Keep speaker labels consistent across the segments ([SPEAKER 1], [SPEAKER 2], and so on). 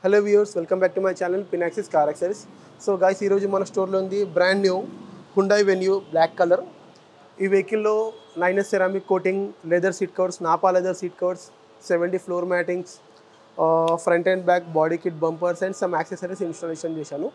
[SPEAKER 1] Hello viewers, welcome back to my channel Pinaxis Car Accessories. So guys, ee roju mana store lo undi brand new Hyundai Venue black color. Ee vehicle lo 9S ceramic coating, leather seat covers, Napa leather seat covers, 70 floor mattings, front and back body kit bumpers and some accessories installation chesanu.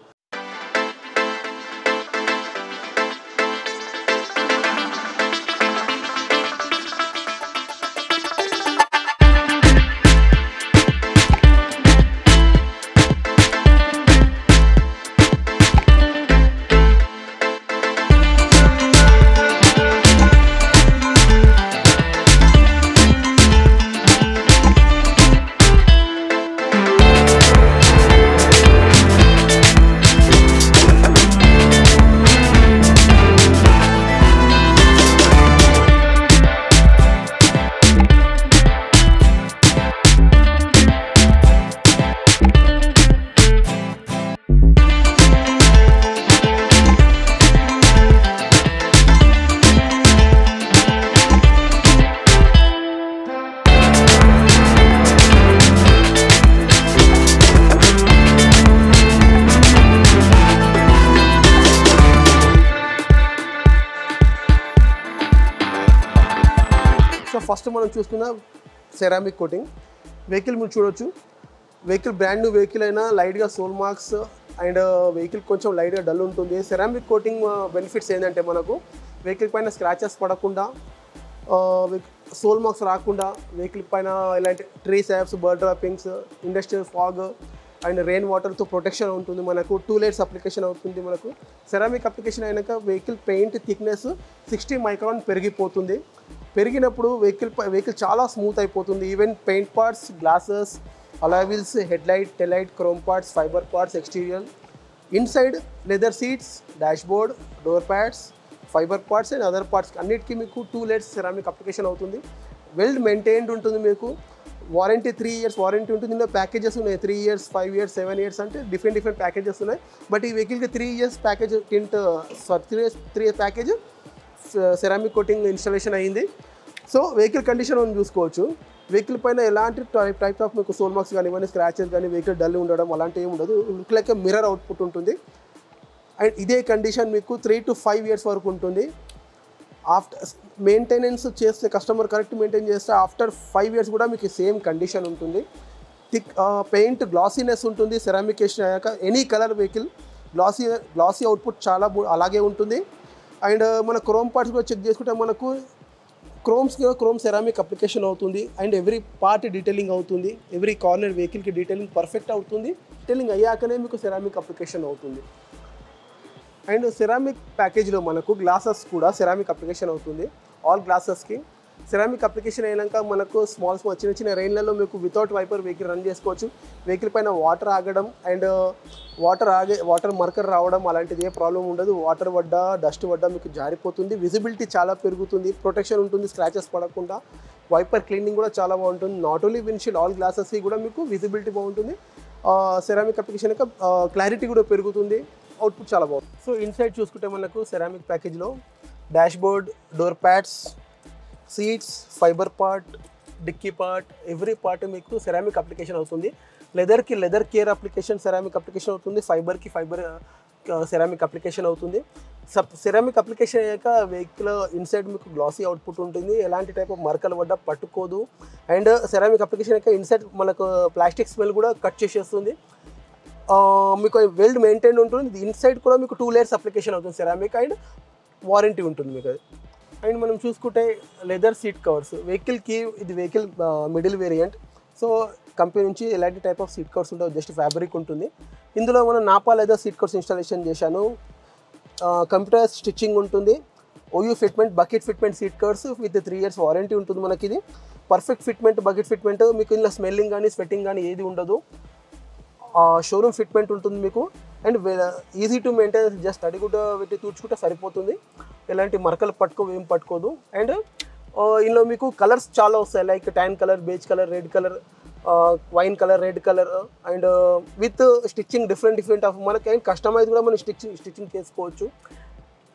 [SPEAKER 1] So first మనం చూసుకున్న ceramic coating vehicle మీరు చూడొచ్చు. Vehicle brand new vehicle అయినా లైట్గా soul marks and vehicle కొంచెం లైట్గా dull ఉంటుంది. Ceramic coating benefits ఏంటంటే మనకు వెహికల్ పైన స్క్రాచెస్ పడకుండా, సోల్ మార్క్స్ రాకుండా, వెహికల్ పైన ఇలాంటి tree saps, bird droppings, industrial fog and rain వాటర్తో ప్రొటెక్షన్ ఉంటుంది. మనకు 2 layers అప్లికేషన్ అవుతుంది. మనకు సెరామిక్ అప్లికేషన్ అయినాక వెహికల్ పెయింట్ థిక్నెస్ 60 micron పెరిగిపోతుంది. పెరిగినప్పుడు వెహికల్ చాలా స్మూత్ అయిపోతుంది. Even paint parts, glasses, alloy wheels, head light, tail light, chrome parts, fibre parts, exterior, inside leather seats, dash board, door pads, fibre parts and other parts అన్నిటికీ మీకు 2 layers ceramic application అవుతుంది. Well maintained ఉంటుంది. మీకు warranty 3 years warranty ఉంటుంది. ఇందులో packages ఉన్నాయి, 3 years, 5 years, 7 years అంటే different packages ఉన్నాయి. బట్ ఈ వెహికల్కి 3 years package tint 3 years package ceramic coating installation అయ్యింది. సో వెహికల్ కండిషన్ మనం చూసుకోవచ్చు. వెహికల్ పైన ఎలాంటి టైప్ ఆఫ్ మీకు సోల్ మార్క్స్ కానివ్వండి, స్క్రాచెస్ కానీ, వెహికల్ డల్ ఉండడం అలాంటివి ఏమి ఉండదు. లుక్ లైక్ మిర్రర్ అవుట్పుట్ ఉంటుంది. అండ్ ఇదే కండిషన్ మీకు 3 to 5 years వరకు ఉంటుంది. ఆఫ్టర్ మెయింటెనెన్స్ చేస్తే, కస్టమర్ కరెక్ట్ మెయింటైన్ చేస్తే ఆఫ్టర్ 5 years కూడా మీకు సేమ్ కండిషన్ ఉంటుంది. థిక్ పెయింట్ గ్లాసీనెస్ ఉంటుంది. సెరామిక్ వేసిన అయ్యాక any colour vehicle glossy output చాలా అలాగే ఉంటుంది. అండ్ మన క్రోమ్ పార్ట్స్ కూడా చెక్ చేసుకుంటే మనకు క్రోమ్ సెరామిక్ అప్లికేషన్ అవుతుంది. అండ్ ఎవ్రీ పార్ట్ డీటెయిలింగ్ అవుతుంది. ఎవ్రీ కార్నర్ వెహికల్కి డీటెయిలింగ్ పర్ఫెక్ట్ అవుతుంది. డీటెయిలింగ్ అయ్యాకనే మీకు సెరామిక్ అప్లికేషన్ అవుతుంది. అండ్ సెరామిక్ ప్యాకేజ్లో మనకు గ్లాసెస్ కూడా సెరామిక్ అప్లికేషన్ అవుతుంది. ఆల్ గ్లాసెస్కి సెరామిక్ అప్లికేషన్ అయినాక మనకు స్మాల్ చిన్న రెయిన్లలో మీకు వితౌట్ వైపర్ వెహికల్ రన్ చేసుకోవచ్చు. వెహికల్ పైన వాటర్ ఆగడం అండ్ వాటర్ మర్కర్ రావడం అలాంటిది ఏ ప్రాబ్లం ఉండదు. వాటర్ పడ్డా, డస్ట్ పడ్డా మీకు జారిపోతుంది. విజిబిలిటీ చాలా పెరుగుతుంది. ప్రొటెక్షన్ ఉంటుంది, స్క్రాచెస్ పడకుండా. వైపర్ క్లీనింగ్ కూడా చాలా బాగుంటుంది. నాట్ ఓన్లీ విండ్షీల్డ్, ఆల్ గ్లాసెస్కి కూడా మీకు విజిబిలిటీ బాగుంటుంది. సెరామిక్ అప్లికేషన్ యొక్క క్లారిటీ కూడా పెరుగుతుంది. అవుట్పుట్ చాలా బాగుంది. సో ఇన్సైడ్ చూసుకుంటే మనకు సెరామిక్ ప్యాకేజ్లో dash board, door pads, seats, fibre part, dicky part, every part మీకు సెరామిక్ అప్లికేషన్ అవుతుంది. Leather care application ceramic application అవుతుంది. ఫైబర్కి ఫైబర్ సెరామిక్ అప్లికేషన్ అవుతుంది. సెరామిక్ అప్లికేషన్ అయ్యాక వెహికల్ ఇన్సైడ్ మీకు గ్లాసీ అవుట్పుట్ ఉంటుంది. ఎలాంటి టైప్ ఆఫ్ మరకలు పడ్డా పట్టుకోదు. అండ్ సెరామిక్ అప్లికేషన్ అయ్యాక ఇన్సైడ్ మనకు ప్లాస్టిక్ స్మెల్ కూడా కట్ చేసేస్తుంది. మీకు వెల్ మెయింటైన్ ఉంటుంది. ఇన్సైడ్ కూడా మీకు 2 layers అప్లికేషన్ అవుతుంది సెరామిక్ అండ్ వారంటీ ఉంటుంది మీకు అది. అండ్ మనం చూసుకుంటే లెదర్ సీట్ కవర్స్ వెహికల్కి, ఇది vehicle middle variant. So company నుంచి ఎలాంటి టైప్ ఆఫ్ సీట్ కవర్స్ ఉంటాయి, జస్ట్ ఫ్యాబ్రిక్ ఉంటుంది. ఇందులో మనం Napa leather seat covers installation చేశాను. కంప్యూటర్ స్టిచ్చింగ్ ఉంటుంది. OU fitment, bucket fitment seat covers with 3 years warranty ఉంటుంది మనకి. ఇది పర్ఫెక్ట్ ఫిట్మెంట్, బకెట్ ఫిట్మెంట్. మీకు ఇందులో స్మెల్లింగ్ కానీ స్వెట్టింగ్ కానీ ఏది ఉండదు. షోరూమ్ ఫిట్మెంట్ ఉంటుంది మీకు. And easy to maintain, just తడిగుడ్డ పెట్టి తుడుచుకుంటే సరిపోతుంది. ఎలాంటి మరకలు ఏం పట్టుకోదు. అండ్ ఇందులో మీకు కలర్స్ చాలా వస్తాయి, like tan colour, beige colour, red colour, wine colour, red colour and with stitching different of మనకి కస్టమైజ్ కూడా మనం స్టిచ్చింగ్ చేసుకోవచ్చు.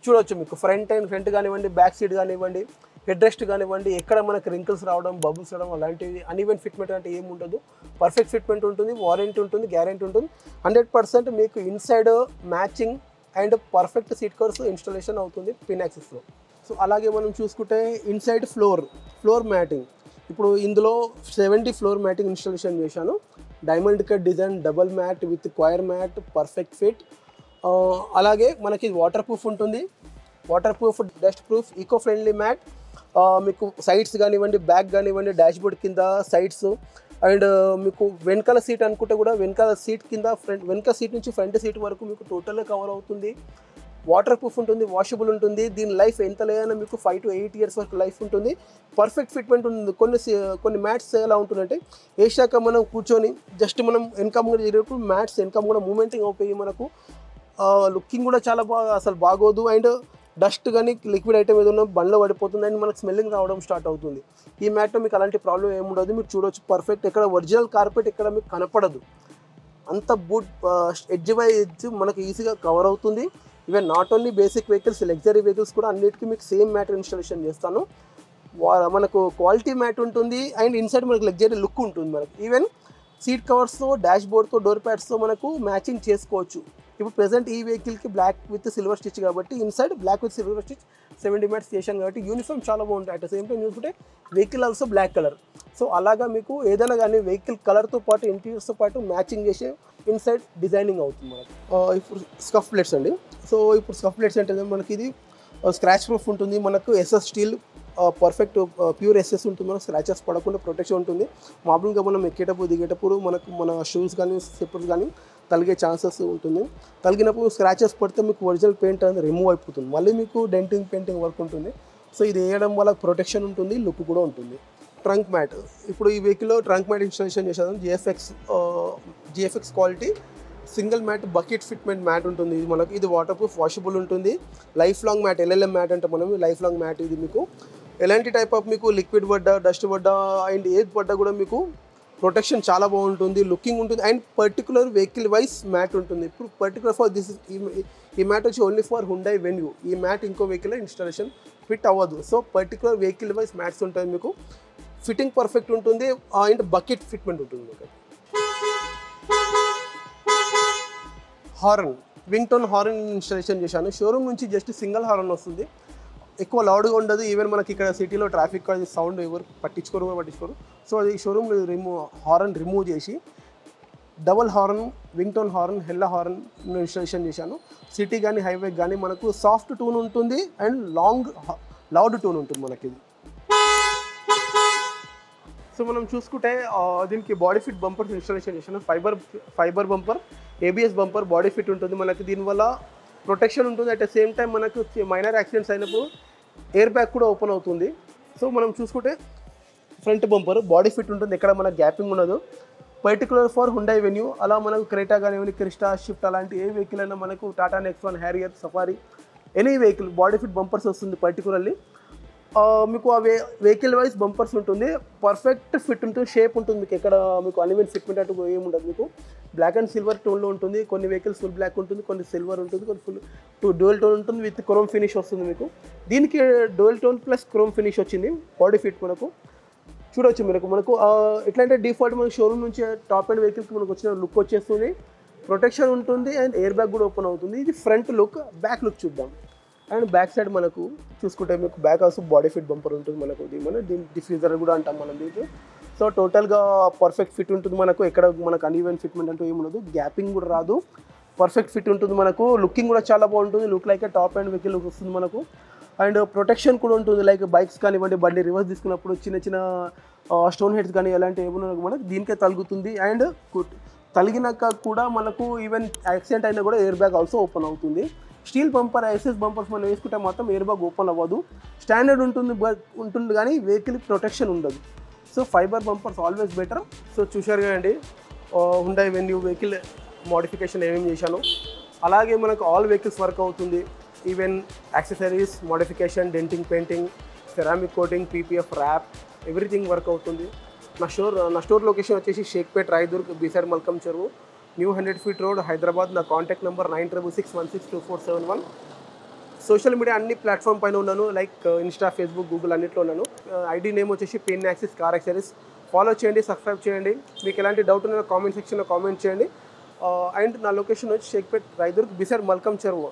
[SPEAKER 1] చూడవచ్చు మీకు ఫ్రంట్ కానివ్వండి, బ్యాక్ సీట్ కానివ్వండి, హెడ్ రెస్ట్ కానివ్వండి, ఎక్కడ మనకు రింకిల్స్ రావడం, బబుల్స్ రావడం అలాంటివి అన్ఈవెన్ ఫిట్మెంట్ అంటే ఏమి ఉండదు. పర్ఫెక్ట్ ఫిట్మెంట్ ఉంటుంది, వారంటీ ఉంటుంది, గ్యారెంటీ ఉంటుంది. 100% మీకు inside matching and perfect seat covers installation అవుతుంది పిన్ యాక్సెస్లో. సో అలాగే మనం చూసుకుంటే ఇన్సైడ్ ఫ్లోర్ మ్యాటింగ్. ఇప్పుడు ఇందులో 70 ఫ్లోర్ మ్యాటింగ్ ఇన్స్టాలేషన్ చేశాను. Diamond cut design, double mat with coir mat, perfect fit. అలాగే మనకి వాటర్ ప్రూఫ్ ఉంటుంది, waterproof, dustproof, eco friendly mat. మీకు సైడ్స్ కానివ్వండి, బ్యాక్ కానివ్వండి, డాష్బోర్డ్ కింద సైడ్స్ అండ్ మీకు వెనకాల సీట్ అనుకుంటే కూడా వెనకాల సీట్ కింద వెనకాల సీట్ నుంచి ఫ్రంట్ సీట్ వరకు మీకు టోటల్గా కవర్ అవుతుంది. వాటర్ ప్రూఫ్ ఉంటుంది, వాషబుల్ ఉంటుంది. దీని లైఫ్ ఎంత లేదన్నా మీకు 5 to 8 years వరకు లైఫ్ ఉంటుంది. పర్ఫెక్ట్ ఫిట్మెంట్ ఉంటుంది. కొన్ని మ్యాట్స్ ఎలా ఉంటుందంటే వేసాక మనం కూర్చొని జస్ట్ మనం వెనకమ్ కూడా జరిగినప్పుడు మ్యాట్స్ వెనకమ్ కూడా మూమెంటింగ్ అవుతాయి. మనకు లుకింగ్ కూడా చాలా బాగా అసలు బాగోదు. అండ్ డస్ట్ కానీ లిక్విడ్ ఐటమ్ ఏదైనా బండ్లో పడిపోతుంది అండ్ మనకు స్మెల్లింగ్ రావడం స్టార్ట్ అవుతుంది. ఈ మ్యాట్లో మీకు అలాంటి ప్రాబ్లం ఏముండదు. మీరు చూడవచ్చు పర్ఫెక్ట్. ఎక్కడ ఒరిజినల్ కార్పెట్ ఎక్కడ మీకు కనపడదు. అంత బూట్ ఎడ్జ్ బై ఎడ్జ్ మనకు ఈజీగా కవర్ అవుతుంది. Even not only basic vehicles, luxury vehicles కూడా అన్నిటికీ మీకు సేమ్ మ్యాట్ ఇన్స్టాలేషన్ చేస్తాను. మనకు క్వాలిటీ మ్యాట్ ఉంటుంది అండ్ ఇన్సైడ్ మనకు లగ్జరీ లుక్ ఉంటుంది. మనకు ఈవెన్ సీట్ కవర్స్తో, డాష్ బోర్డ్తో, డోర్ ప్యాడ్స్తో మనకు మ్యాచింగ్ చేసుకోవచ్చు. ఇప్పుడు ప్రెజెంట్ ఈ వెహికల్కి బ్లాక్ విత్ సిల్వర్ స్టిచ్ కాబట్టి inside black with silver stitch 70 mats చేశాను కాబట్టి యూనిఫామ్ చాలా బాగుంటుంది. అట్ ద సేమ్ టైం చూసుకుంటే vehicle also black colour. So అలాగా మీకు ఏదైనా కానీ వెహికల్ కలర్తో పాటు ఇంటీరియర్స్తో పాటు మ్యాచింగ్ చేసే ఇన్సైడ్ డిజైనింగ్ అవుతుంది మనకు. ఇప్పుడు స్కఫ్ ప్లేట్స్ అండి. సో ఇప్పుడు స్కఫ్ ప్లేట్స్ అంటే మనకి ఇది స్క్రాచ్ ప్రూఫ్ ఉంటుంది. మనకు SS steel perfect pure SS ఉంటుంది. మనకు స్క్రాచెస్ పడకుండా ప్రొటెక్షన్ ఉంటుంది. మామూలుగా మనం ఎక్కేటప్పుడు దిగేటప్పుడు మనకు మన షూస్ కానీ స్లిప్పర్స్ కానీ తలిగే ఛాన్సెస్ ఉంటుంది. తలిగినప్పుడు స్క్రాచెస్ పడితే మీకు ఒరిజినల్ పెయింట్ అనేది రిమూవ్ అయిపోతుంది. మళ్ళీ మీకు డెంటింగ్ పెయింటింగ్ వర్క్ ఉంటుంది. సో ఇది వేయడం వల్ల ప్రొటెక్షన్ ఉంటుంది, లుక్ కూడా ఉంటుంది. Trunk mat. ఇప్పుడు ఈ వెహికల్లో ట్రంక్ మ్యాట్ ఇన్స్టాలేషన్ చేశాను. GFX quality single mat bucket fitment mat ఉంటుంది. ఇది మనకు ఇది వాటర్ ప్రూఫ్, వాషబుల్ ఉంటుంది. Lifelong mat, LLM mat అంటే మనం లైఫ్ లాంగ్ మ్యాట్. ఇది మీకు ఎలాంటి టైప్ ఆఫ్ మీకు లిక్విడ్ పడ్డా, డస్ట్ పడ్డా అండ్ ఏది పడ్డా కూడా మీకు ప్రొటెక్షన్ చాలా బాగుంటుంది, లుకింగ్ ఉంటుంది. And particular vehicle wise mat ఉంటుంది. ఇప్పుడు పర్టికులర్ ఫర్ దిస్ ఈ మ్యాట్ వచ్చి ఓన్లీ ఫర్ హుండై వెన్యూ. ఈ మ్యాట్ ఇంకో వెహికల్ ఇన్స్టాలేషన్ ఫిట్ అవ్వదు. So particular vehicle wise mats ఉంటాయి. మీకు ఫిట్టింగ్ పర్ఫెక్ట్ ఉంటుంది అండ్ బకెట్ ఫిట్మెంట్ ఉంటుంది. మీకు horn, wing tone horn installation చేశాను. షోరూమ్ నుంచి జస్ట్ సింగిల్ హార్న్ వస్తుంది. ఎక్కువ లౌడ్గా ఉండదు. ఈవెన్ మనకి ఇక్కడ సిటీలో ట్రాఫిక్ సౌండ్ ఎవరు పట్టించుకోరు. సో అది షోరూమ్ హార్న్ రిమూవ్ చేసి double horn, wing tone horn, Hella horn installation చేశాను. సిటీ కానీ హైవే కానీ మనకు సాఫ్ట్ టూన్ ఉంటుంది అండ్ లౌడ్ టూన్ ఉంటుంది మనకి. సో మనం చూసుకుంటే దీనికి బాడీ ఫిట్ బంపర్స్ ఇన్స్టాలేషన్ చేశాను. Fibre bumper, ABS bumper, body fit ఉంటుంది మనకి. దీనివల్ల ప్రొటెక్షన్ ఉంటుంది. అట్ ద సేమ్ టైం మనకు మైనర్ యాక్సిడెంట్స్ అయినప్పుడు ఎయిర్ బ్యాగ్ కూడా ఓపెన్ అవుతుంది. సో మనం చూసుకుంటే ఫ్రంట్ బంపర్ బాడీ ఫిట్ ఉంటుంది, ఎక్కడ మనకు గ్యాపింగ్ ఉండదు. Particular for Hyundai venue. అలా మనకు క్రెటా కానివ్వండి, క్రిస్టా, షిఫ్ట్ అలాంటి ఏ వెహికల్ అయినా మనకు Tata Nexon, Harrier, safari any vehicle body fit bumpers వస్తుంది. పర్టికులర్లీ మీకు ఆ వెహికల్ వైజ్ బంపర్స్ ఉంటుంది. పర్ఫెక్ట్ ఫిట్ ఉంటుంది, షేప్ ఉంటుంది. మీకు ఎక్కడ మీకు అన్ఈవెన్ ఫిట్మెంట్ అటు ఏముండదు. మీకు బ్లాక్ అండ్ సిల్వర్ టోన్లో ఉంటుంది. కొన్ని వెహికల్స్ ఫుల్ బ్లాక్ ఉంటుంది, కొన్ని సిల్వర్ ఉంటుంది, కొన్ని ఫుల్ డ్యూయల్ టోన్ ఉంటుంది విత్ క్రోమ్ ఫినిష్ వస్తుంది. మీకు దీనికి dual tone plus chrome finish వచ్చింది. బాడీ ఫిట్ మనకు చూడవచ్చు. మనకు ఎట్లంటే డిఫాల్ట్ మనకు షోరూమ్ నుంచి టాప్ అండ్ వెహికల్కి మనకు వచ్చిన లుక్ వచ్చేస్తుంది, ప్రొటెక్షన్ ఉంటుంది అండ్ ఎయిర్ బ్యాగ్ కూడా ఓపెన్ అవుతుంది. ఇది ఫ్రంట్ లుక్. బ్యాక్ లుక్ చూద్దాం. అండ్ బ్యాక్ సైడ్ మనకు చూసుకుంటే మీకు back also body fit bumper ఉంటుంది మనకు. దీని డిఫ్యూజర్ కూడా అంటాం మనం దీనికి. సో టోటల్గా పర్ఫెక్ట్ ఫిట్ ఉంటుంది మనకు. ఎక్కడ మనకు అన్ఈవెన్ ఫిట్మెంట్ అంటూ ఏముండదు, గ్యాపింగ్ కూడా రాదు, పర్ఫెక్ట్ ఫిట్ ఉంటుంది మనకు. లుకింగ్ కూడా చాలా బాగుంటుంది, look like top and vehicle look వస్తుంది మనకు. అండ్ ప్రొటెక్షన్ కూడా ఉంటుంది. లైక్ బైక్స్ కానివ్వండి, బండి రివర్స్ తీసుకున్నప్పుడు చిన్న స్టోన్ హెడ్స్ కానీ ఎలాంటి ఏమన్నా మనకు దీనికే తలుగుతుంది. అండ్ తలిగినాక కూడా మనకు ఈవెన్ యాక్సిడెంట్ అయినా కూడా ఎయిర్ బ్యాగ్ ఆల్సో ఓపెన్ అవుతుంది. స్టీల్ బంపర్, ఐఎస్ఎస్ బంపర్స్ మనం వేసుకుంటే మాత్రం ఎయిర్ బ్యాగ్ ఓపెన్ అవ్వదు. స్టాండర్డ్ ఉంటుంది కానీ వెహికల్ ప్రొటెక్షన్ ఉండదు. So fibre bumpers always better. So చూశారు కదండి హుండై వెన్యూ వెహికల్ మోడిఫికేషన్ ఏమేమి చేశాను. అలాగే మనకు ఆల్ వెహికల్స్ వర్క్ అవుతుంది. Even accessories modification, denting, painting, ceramic coating, PPF wrap, everything work అవుతుంది. నా స్టోర్ లొకేషన్ వచ్చేసి Shaikpet, Raidurg, beside Malkam Cheruvu, new 100 feet road, Hyderabad. నా కాంటాక్ట్ నెంబర్ 9661622471. సోషల్ మీడియా అన్ని ప్లాట్ఫామ్ పైన ఉన్నాను, లైక్ ఇన్స్టా, ఫేస్బుక్, గూగుల్ అన్నిట్లో ఉన్నాను. ఐడి నేమ్ వచ్చేసి pain axis car accessories. Follow చేయండి, సబ్స్క్రైబ్ చేయండి. మీకు ఎలాంటి డౌట్ ఉన్నా కామెంట్ సెక్షన్లో కామెంట్ చేయండి. అండ్ నా లొకేషన్ వచ్చి షేక్పేట్, రాయదుర్గ్, బిసైడ్ మల్కం చెరువు.